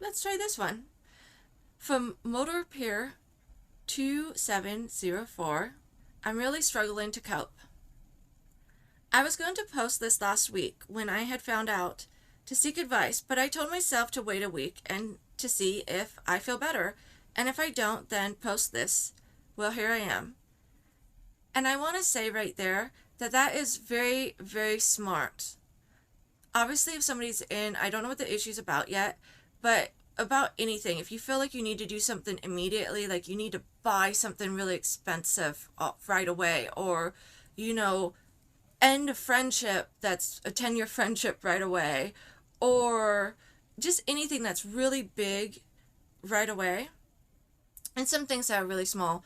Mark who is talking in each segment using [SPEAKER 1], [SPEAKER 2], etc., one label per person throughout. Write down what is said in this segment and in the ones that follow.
[SPEAKER 1] let's try this one. From Motor Peer 2704, I'm really struggling to cope. I was going to post this last week when I had found out to seek advice, but I told myself to wait a week and to see if I feel better, and if I don't, then post this. Well, here I am. And I want to say right there that that is very, very smart. Obviously, if somebody's in, I don't know what the issue's about yet, but about anything, if you feel like you need to do something immediately, like you need to buy something really expensive right away, or, you know, end a friendship that's a 10-year friendship right away, or just anything that's really big right away, and some things that are really small,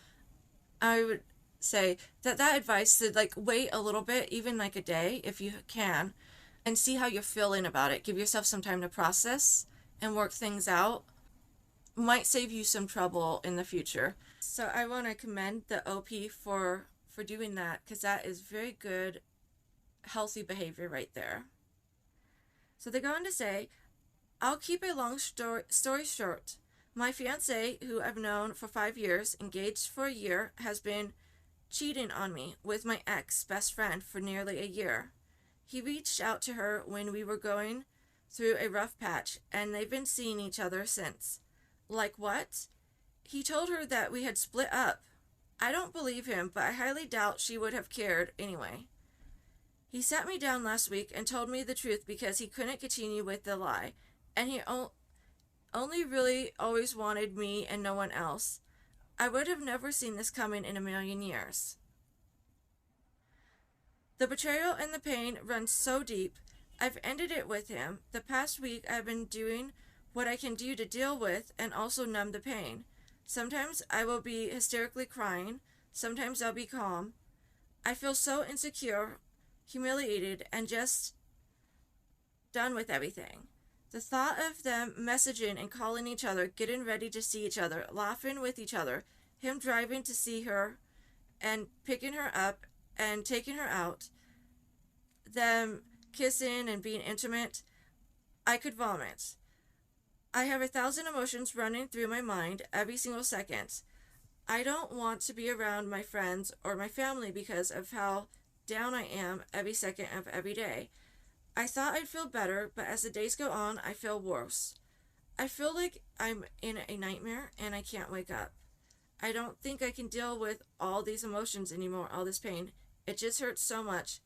[SPEAKER 1] I would say that advice to like wait a little bit, even like a day if you can, and see how you're feeling about it. Give yourself some time to process and work things out. Might save you some trouble in the future. So I want to commend the OP for doing that, because that is very good, healthy behavior right there. So they go on to say, I'll keep a long story short. My fiancé, who I've known for 5 years, engaged for a year, has been cheating on me with my ex best friend for nearly a year. He reached out to her when we were going through a rough patch, and they've been seeing each other since. Like what? He told her that we had split up. I don't believe him, but I highly doubt she would have cared anyway. He sat me down last week and told me the truth because he couldn't continue with the lie, and he only really always wanted me and no one else. I would have never seen this coming in a million years. The betrayal and the pain run so deep. I've ended it with him. The past week I've been doing what I can do to deal with and also numb the pain. Sometimes I will be hysterically crying. Sometimes I'll be calm. I feel so insecure, humiliated, and just done with everything. The thought of them messaging and calling each other, getting ready to see each other, laughing with each other, him driving to see her and picking her up and taking her out, them kissing and being intimate, I could vomit. I have 1,000 emotions running through my mind every single second. I don't want to be around my friends or my family because of how down I am every second of every day. I thought I'd feel better, but as the days go on, I feel worse. I feel like I'm in a nightmare and I can't wake up. I don't think I can deal with all these emotions anymore, all this pain. It just hurts so much.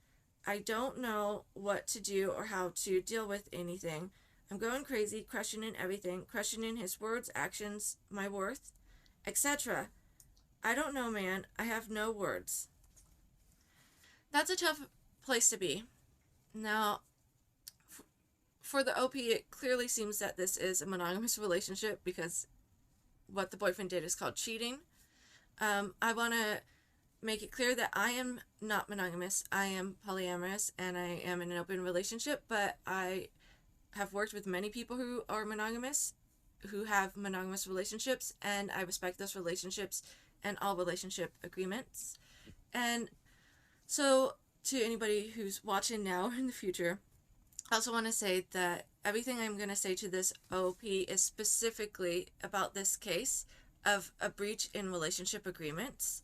[SPEAKER 1] I don't know what to do or how to deal with anything. I'm going crazy, questioning everything, questioning his words, actions, my worth, etc. I don't know, man. I have no words. That's a tough place to be. Now, for the OP, it clearly seems that this is a monogamous relationship because what the boyfriend did is called cheating. I want to make it clear that I am not monogamous. I am polyamorous and I am in an open relationship, but I have worked with many people who are monogamous, who have monogamous relationships, and I respect those relationships and all relationship agreements. And so, to anybody who's watching now or in the future, I also want to say that everything I'm going to say to this OP is specifically about this case of a breach in relationship agreements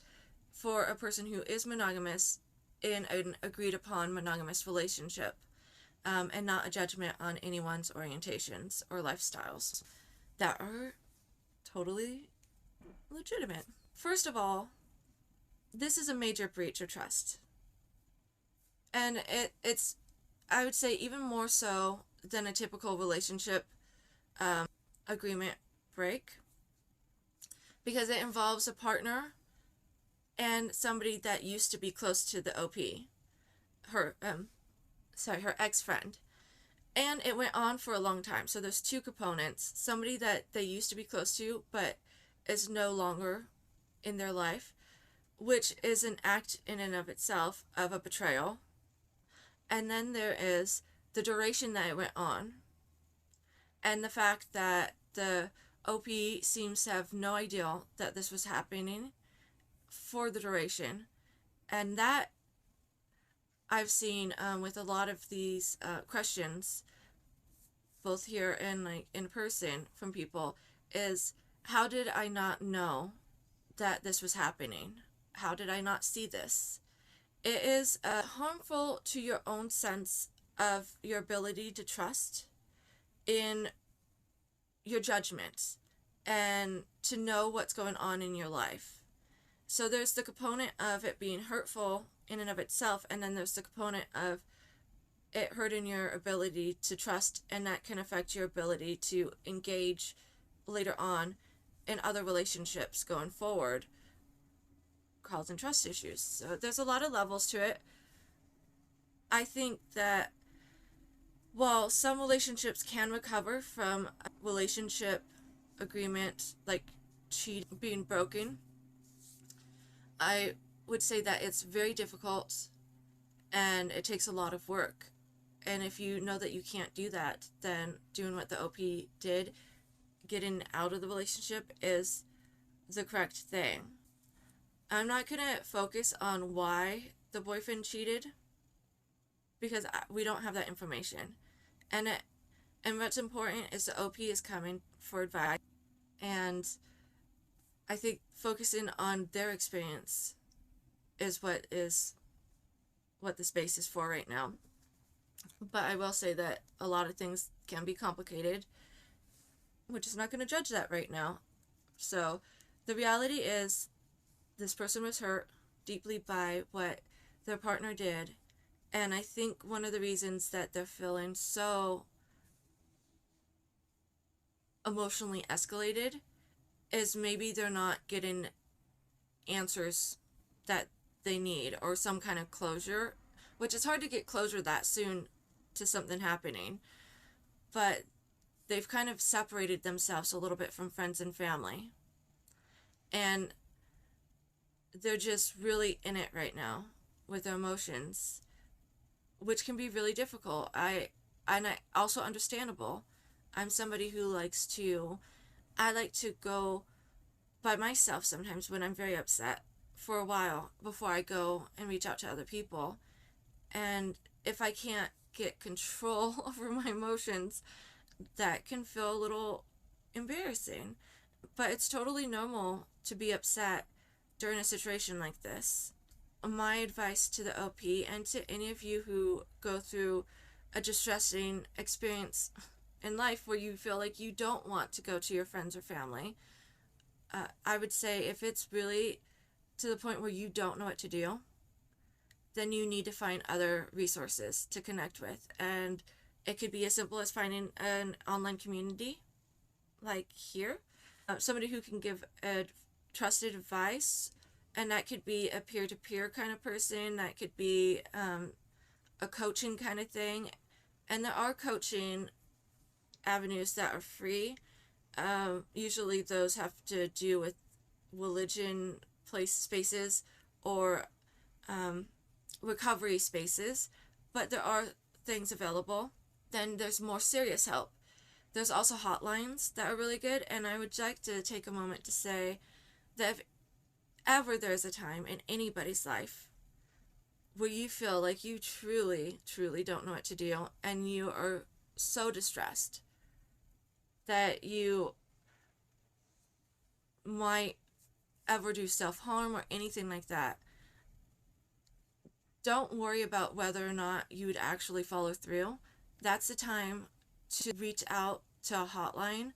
[SPEAKER 1] for a person who is monogamous in an agreed upon monogamous relationship, and not a judgment on anyone's orientations or lifestyles that are totally legitimate. First of all, this is a major breach of trust. And it's, I would say, even more so than a typical relationship agreement break, because it involves a partner and somebody that used to be close to the OP, her ex-friend. And it went on for a long time. So there's two components. Somebody that they used to be close to, but is no longer in their life, which is an act in and of itself of a betrayal. And then there is the duration that it went on, and the fact that the OP seems to have no idea that this was happening for the duration. And that I've seen with a lot of these questions both here and like in person from people, is how did I not know that this was happening? How did I not see this? It is harmful to your own sense of your ability to trust in your judgment and to know what's going on in your life. So there's the component of it being hurtful in and of itself, and then there's the component of it hurting your ability to trust, and that can affect your ability to engage later on in other relationships going forward, causing trust issues. So there's a lot of levels to it. I think that while some relationships can recover from a relationship agreement, like cheating being broken, I would say that it's very difficult and it takes a lot of work. And if you know that you can't do that, then doing what the OP did, getting out of the relationship, is the correct thing. I'm not going to focus on why the boyfriend cheated, because we don't have that information. And what's important is the OP is coming for advice, and I think focusing on their experience is what the space is for right now. But I will say that a lot of things can be complicated. We're just not going to judge that right now. So the reality is this person was hurt deeply by what their partner did. And I think one of the reasons that they're feeling so emotionally escalated is maybe they're not getting answers that they need, or some kind of closure, which is hard to get closure that soon to something happening. But they've kind of separated themselves a little bit from friends and family. And they're just really in it right now with their emotions, which can be really difficult. I also understandable. I'm somebody who I like to go by myself sometimes when I'm very upset for a while before I go and reach out to other people. And if I can't get control over my emotions, that can feel a little embarrassing. But it's totally normal to be upset during a situation like this. My advice to the OP and to any of you who go through a distressing experience in life where you feel like you don't want to go to your friends or family, I would say if it's really to the point where you don't know what to do, then you need to find other resources to connect with. And it could be as simple as finding an online community like here, somebody who can give a trusted advice, and that could be a peer-to-peer kind of person, that could be a coaching kind of thing. And there are coaching avenues that are free. Usually those have to do with religion spaces or recovery spaces, but there are things available. Then there's more serious help. There's also hotlines that are really good, and I would like to take a moment to say that if ever there's a time in anybody's life where you feel like you truly, truly don't know what to do, and you are so distressed that you might ever do self-harm or anything like that, don't worry about whether or not you would actually follow through. That's the time to reach out to a hotline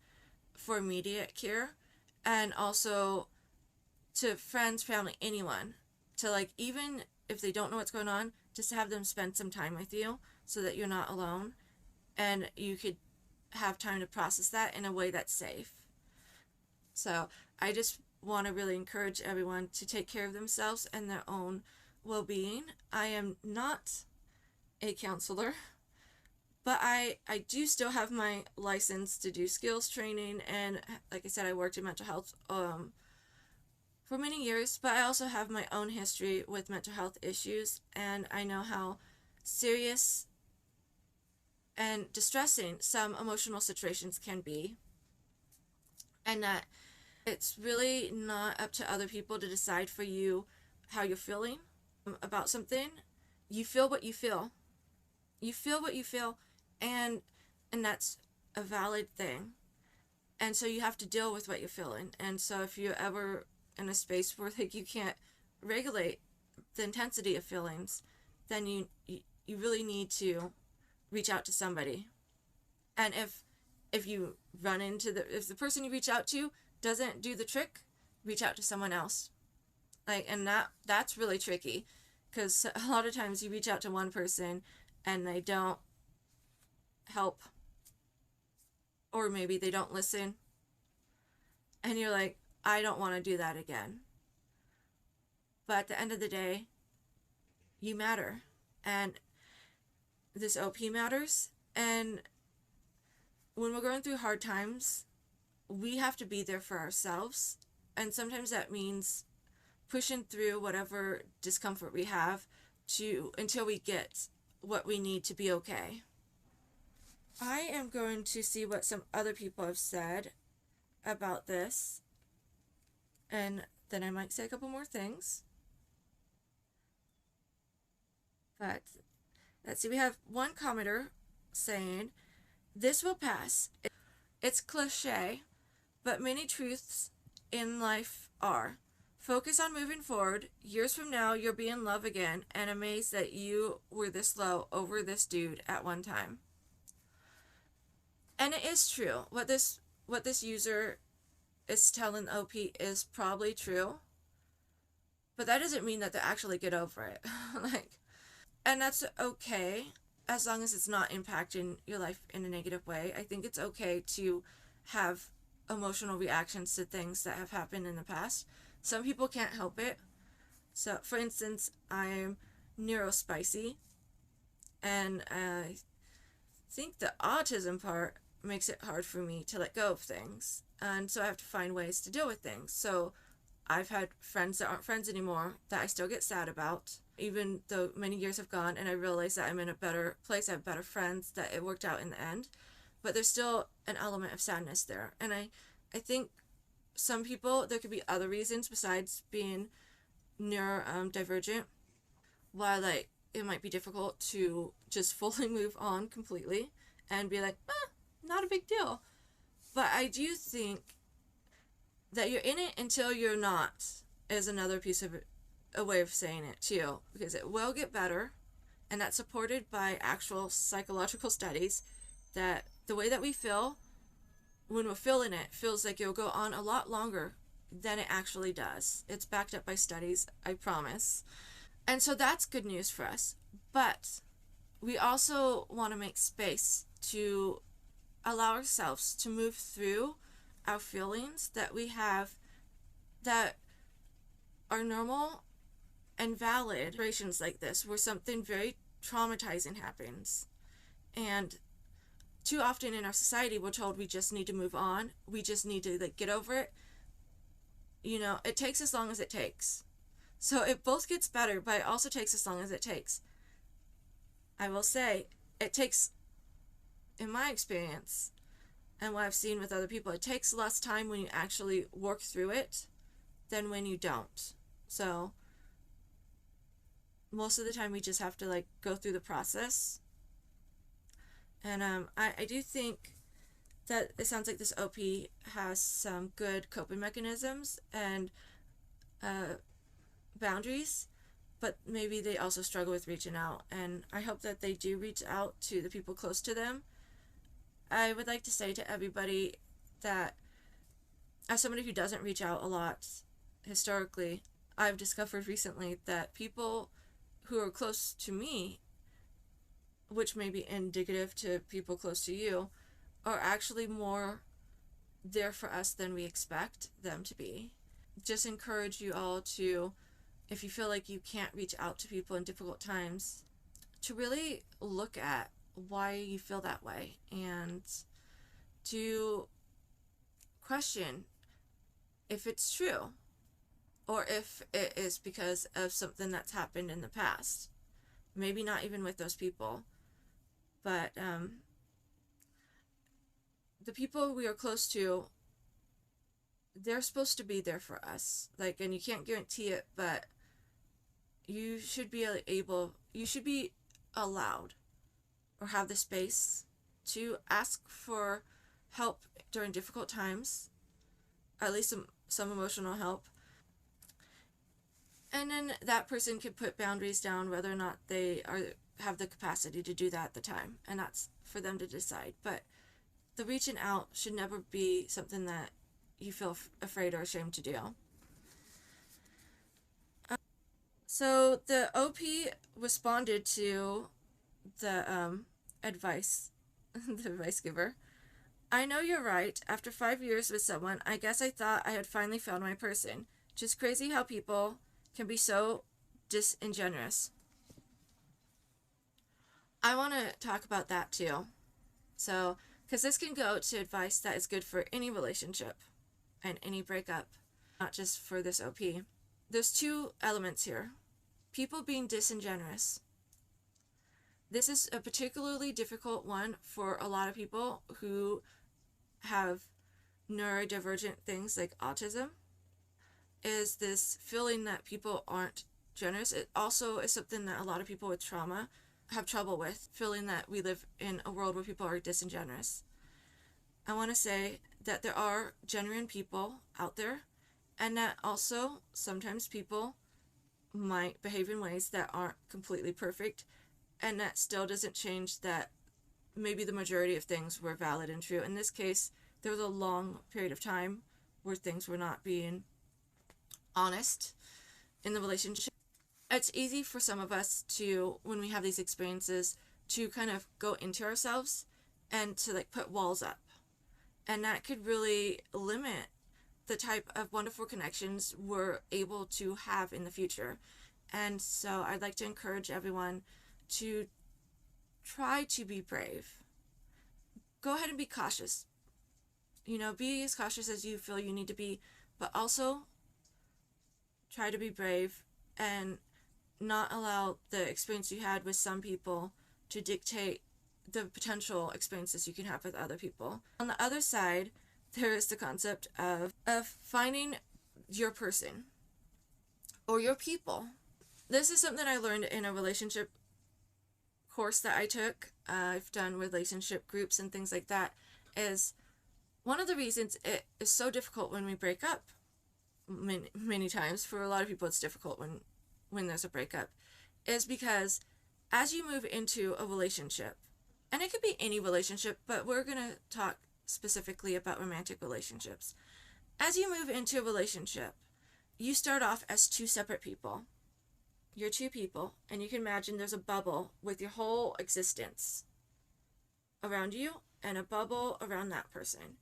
[SPEAKER 1] for immediate care, and also to friends, family, anyone, to even if they don't know what's going on, just have them spend some time with you so that you're not alone and you could have time to process that in a way that's safe. So I just want to really encourage everyone to take care of themselves and their own well-being. I am not a counselor, but I do still have my license to do skills training, and like I said, I worked in mental health for many years, but I also have my own history with mental health issues, and I know how serious and distressing some emotional situations can be, and that it's really not up to other people to decide for you how you're feeling about something. You feel what you feel. You feel what you feel, and that's a valid thing. And so you have to deal with what you're feeling. And so if you're ever in a space where like you can't regulate the intensity of feelings, then you really need to reach out to somebody. And if you run into if the person you reach out to doesn't do the trick, reach out to someone else. Like, and that's really tricky, because a lot of times you reach out to one person and they don't help, or maybe they don't listen, and you're like, I don't want to do that again. But at the end of the day, you matter, and this OP matters. And when we're going through hard times, we have to be there for ourselves, and sometimes that means pushing through whatever discomfort we have until we get what we need to be okay. I am going to see what some other people have said about this, and then I might say a couple more things. But let's see, we have one commenter saying, "This will pass. It's cliche, but many truths in life are. Focus on moving forward. Years from now, you'll be in love again and amazed that you were this low over this dude at one time." And it is true. What this user is telling OP is probably true. But that doesn't mean that they actually get over it. And that's okay, as long as it's not impacting your life in a negative way. I think it's okay to have emotional reactions to things that have happened in the past. Some people can't help it. So, for instance, I'm neurospicy, and I think the autism part makes it hard for me to let go of things. And so I have to find ways to deal with things. So I've had friends that aren't friends anymore that I still get sad about, even though many years have gone, and I realize that I'm in a better place. I have better friends, that it worked out in the end. But there's still an element of sadness there. And I think some people, there could be other reasons besides being neurodivergent, why like it might be difficult to just fully move on completely and be like, not a big deal. But I do think that you're in it until you're not is another piece of a way of saying it too, because it will get better, and that's supported by actual psychological studies, that the way that we feel when we're feeling it feels like it'll go on a lot longer than it actually does. It's backed up by studies, I promise. And so that's good news for us. But we also want to make space to allow ourselves to move through our feelings that we have that are normal and valid situations like this, where something very traumatizing happens. And too often in our society, we're told we just need to move on. We just need to get over it. It takes as long as it takes. So it both gets better, but it also takes as long as it takes. I will say, it takes, in my experience, and what I've seen with other people, it takes less time when you actually work through it than when you don't. So most of the time we just have to go through the process. And I do think that it sounds like this OP has some good coping mechanisms and boundaries, but maybe they also struggle with reaching out. And I hope that they do reach out to the people close to them. I would like to say to everybody that, as somebody who doesn't reach out a lot historically, I've discovered recently that people who are close to me, which may be indicative to people close to you, are actually more there for us than we expect them to be. Just encourage you all to, if you feel like you can't reach out to people in difficult times, to really look at why you feel that way, and to question if it's true, or if it is because of something that's happened in the past. Maybe not even with those people, but the people we are close to, they're supposed to be there for us. And you can't guarantee it, but you should be allowed or have the space to ask for help during difficult times, at least some emotional help. And then that person can put boundaries down whether or not they have the capacity to do that at the time, and that's for them to decide. But the reaching out should never be something that you feel afraid or ashamed to do. So the OP responded to the advice, the advice giver. I know you're right. After 5 years with someone, I guess I thought I had finally found my person. Just crazy how people can be so disingenuous. I want to talk about that too. So, because this can go to advice that is good for any relationship and any breakup, not just for this OP. There's two elements here. People being disingenuous. This is a particularly difficult one for a lot of people who have neurodivergent things like autism, is this feeling that people aren't generous. It also is something that a lot of people with trauma have trouble with, feeling that we live in a world where people are disingenuous. I want to say that there are genuine people out there, and that also sometimes people might behave in ways that aren't completely perfect, and that still doesn't change that maybe the majority of things were valid and true. In this case, there was a long period of time where things were not being honest in the relationship. It's easy for some of us to, when we have these experiences, to kind of go into ourselves and to like put walls up. And that could really limit the type of wonderful connections we're able to have in the future. And so I'd like to encourage everyone to try to be brave. Go ahead and be cautious. Be as cautious as you feel you need to be, but also try to be brave and not allow the experience you had with some people to dictate the potential experiences you can have with other people. On the other side, there is the concept of finding your person or your people. This is something I learned in a relationship course that I took. I've done relationship groups and things like that. Is one of the reasons it is so difficult when we break up. Many times, for a lot of people, it's difficult when there's a breakup, is because as you move into a relationship, and it could be any relationship, but we're going to talk specifically about romantic relationships. As you move into a relationship, you start off as two separate people. You're two people, and you can imagine there's a bubble with your whole existence around you and a bubble around that person.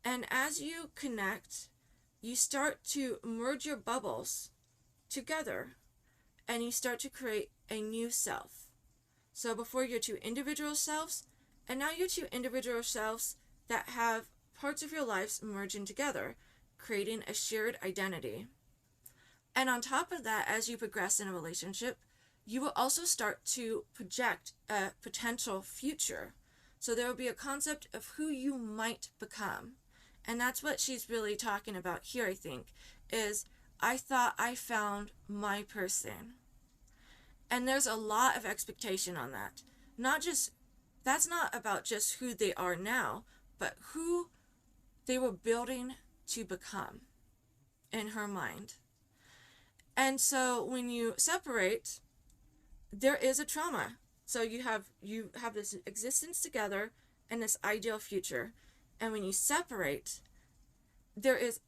[SPEAKER 1] And as you connect, you start to merge your bubbles together, and you start to create a new self. So before, you're two individual selves, and now you're two individual selves that have parts of your lives merging together, creating a shared identity. And on top of that, as you progress in a relationship, you will also start to project a potential future. So there will be a concept of who you might become. And that's what she's really talking about here, I think, is I thought I found my person. And there's a lot of expectation on that. That's not about just who they are now, but who they were building to become in her mind. And so when you separate, there is a trauma. So you have this existence together and this ideal future. And when you separate, there is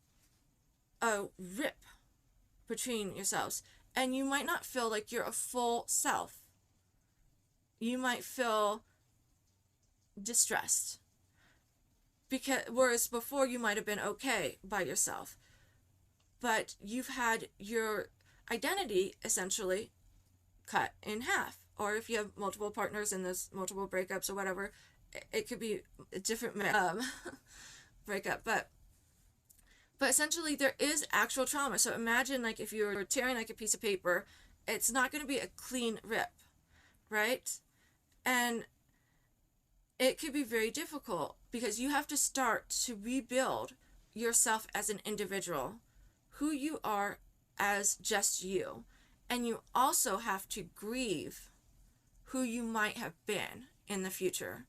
[SPEAKER 1] a rip between yourselves. And you might not feel like you're a full self. You might feel distressed. Whereas before you might have been okay by yourself. But you've had your identity essentially cut in half. Or if you have multiple partners and there's multiple breakups or whatever, it could be a different breakup. But essentially there is actual trauma. So imagine like if you were tearing like a piece of paper, it's not going to be a clean rip, right? And it could be very difficult because you have to start to rebuild yourself as an individual, who you are as just you. And you also have to grieve who you might have been in the future.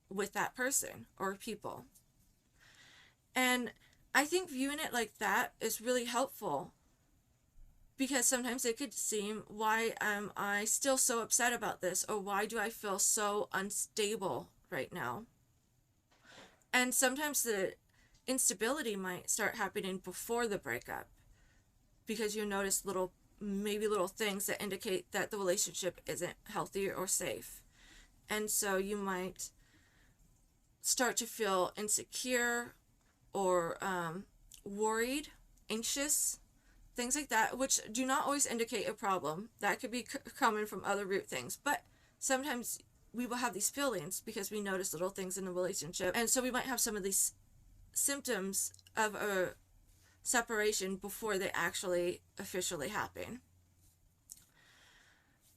[SPEAKER 1] with that person or people. And I think viewing it like that is really helpful, because sometimes it could seem, why am I still so upset about this? Or why do I feel so unstable right now? And sometimes the instability might start happening before the breakup, because you notice maybe little things that indicate that the relationship isn't healthy or safe. And so you might start to feel insecure or worried, anxious, things like that, which do not always indicate a problem. That could be coming from other root things. But sometimes we will have these feelings because we notice little things in the relationship. And so we might have some of these symptoms of a separation before they actually officially happen.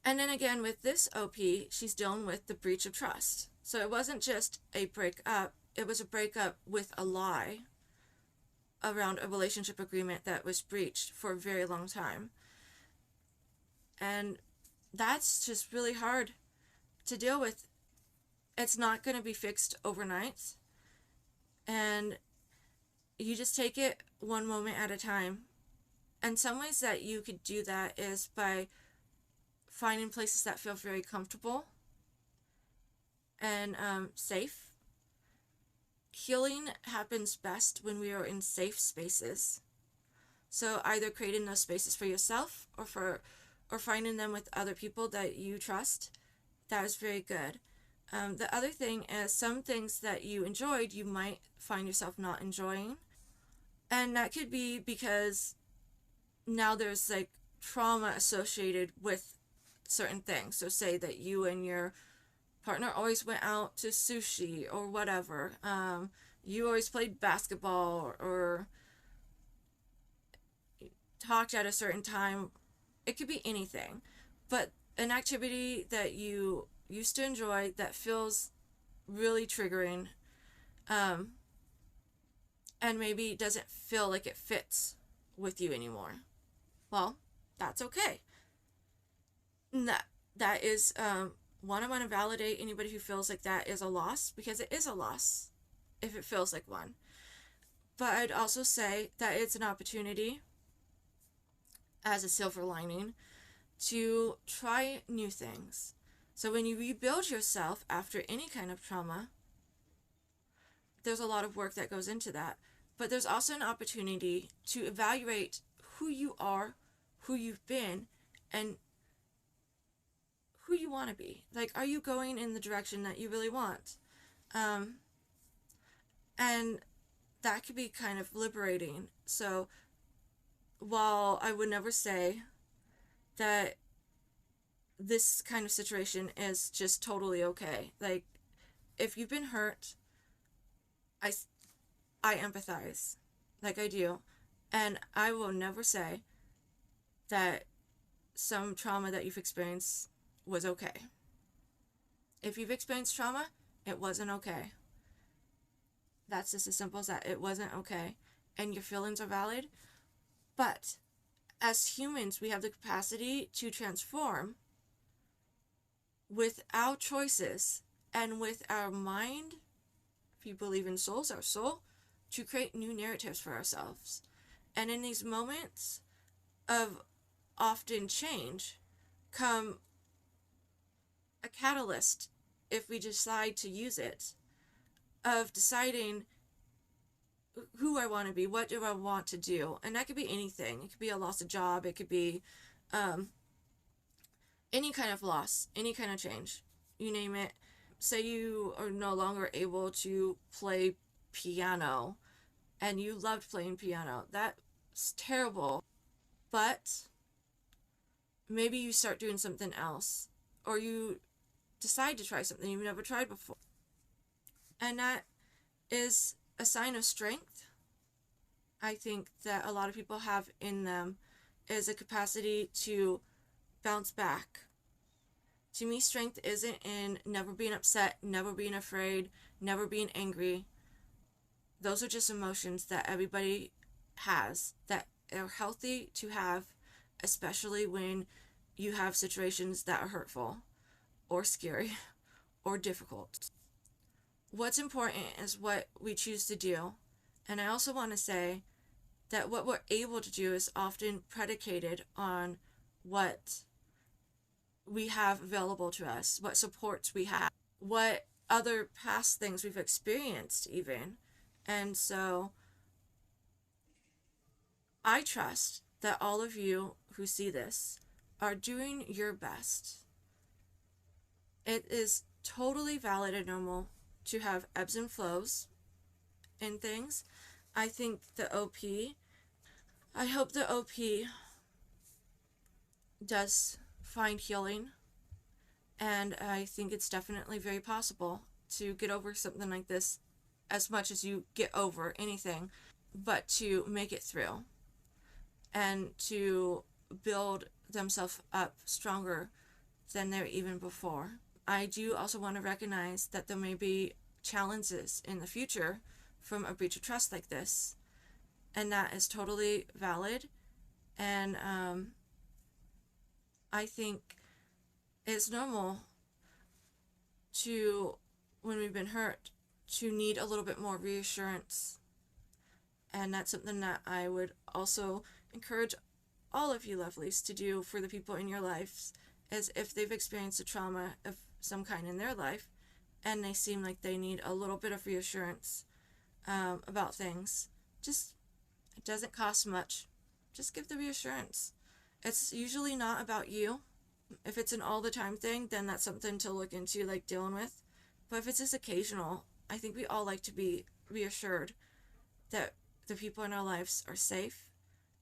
[SPEAKER 1] And then again, with this OP, she's dealing with the breach of trust. So it wasn't just a breakup, it was a breakup with a lie around a relationship agreement that was breached for a very long time. And that's just really hard to deal with. It's not going to be fixed overnight. And you just take it one moment at a time. And some ways that you could do that is by finding places that feel very comfortable and safe. Healing happens best when we are in safe spaces. So either creating those spaces for yourself or finding them with other people that you trust. That is very good. The other thing is, some things that you enjoyed, you might find yourself not enjoying. And that could be because now there's like trauma associated with certain things. So say that you and your partner always went out to sushi or whatever. You always played basketball or talked at a certain time. It could be anything. But an activity that you used to enjoy that feels really triggering, and maybe doesn't feel like it fits with you anymore. Well, that's okay. That is, I want to validate anybody who feels like that is a loss, because it is a loss if it feels like one. But I'd also say that it's an opportunity, as a silver lining, to try new things. So when you rebuild yourself after any kind of trauma, there's a lot of work that goes into that. But there's also an opportunity to evaluate who you are, who you've been, and who you want to be. Like, are you going in the direction that you really want? And that could be kind of liberating. So while I would never say that this kind of situation is just totally okay, like, if you've been hurt, I empathize, like I do, and I will never say that some trauma that you've experienced was okay. If you've experienced trauma, it wasn't okay. That's just as simple as that. It wasn't okay, and your feelings are valid. But as humans, we have the capacity to transform with our choices and with our mind. If you believe in souls, our soul, to create new narratives for ourselves. And in these moments of often change come a catalyst, if we decide to use it, of deciding who I want to be, what do I want to do. And that could be anything. It could be a loss of job, it could be any kind of loss, any kind of change, you name it. Say you are no longer able to play piano and you loved playing piano. That's terrible. But maybe you start doing something else, or you decide to try something you've never tried before. And that is a sign of strength. I think that a lot of people have in them is a capacity to bounce back. To me, strength isn't in never being upset, never being afraid, never being angry. Those are just emotions that everybody has that are healthy to have, especially when you have situations that are hurtful or scary or difficult. what's important is what we choose to do. And I also want to say that what we're able to do is often predicated on what we have available to us, what supports we have, what other past things we've experienced, even. And so I trust that all of you who see this are doing your best. It is totally valid and normal to have ebbs and flows in things. I think I hope the OP does find healing, and I think it's definitely very possible to get over something like this as much as you get over anything, but to make it through and to build themselves up stronger than they were even before. I do also want to recognize that there may be challenges in the future from a breach of trust like this, and that is totally valid. And I think it's normal to, when we've been hurt, to need a little bit more reassurance. And that's something that I would also encourage all of you lovelies to do for the people in your lives, is if they've experienced a trauma of some kind in their life and they seem like they need a little bit of reassurance about things, just, it doesn't cost much. Just give the reassurance. It's usually not about you. If it's an all the time thing, then that's something to look into, like dealing with. But if it's just occasional, I think we all like to be reassured that the people in our lives are safe,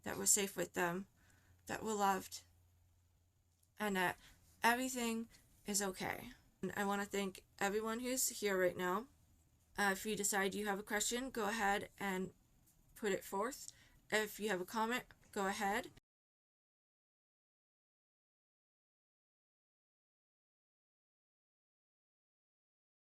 [SPEAKER 1] that we're safe with them, that we're loved, and that everything is okay. And I want to thank everyone who's here right now. If you decide you have a question, go ahead and put it forth. If you have a comment, go ahead.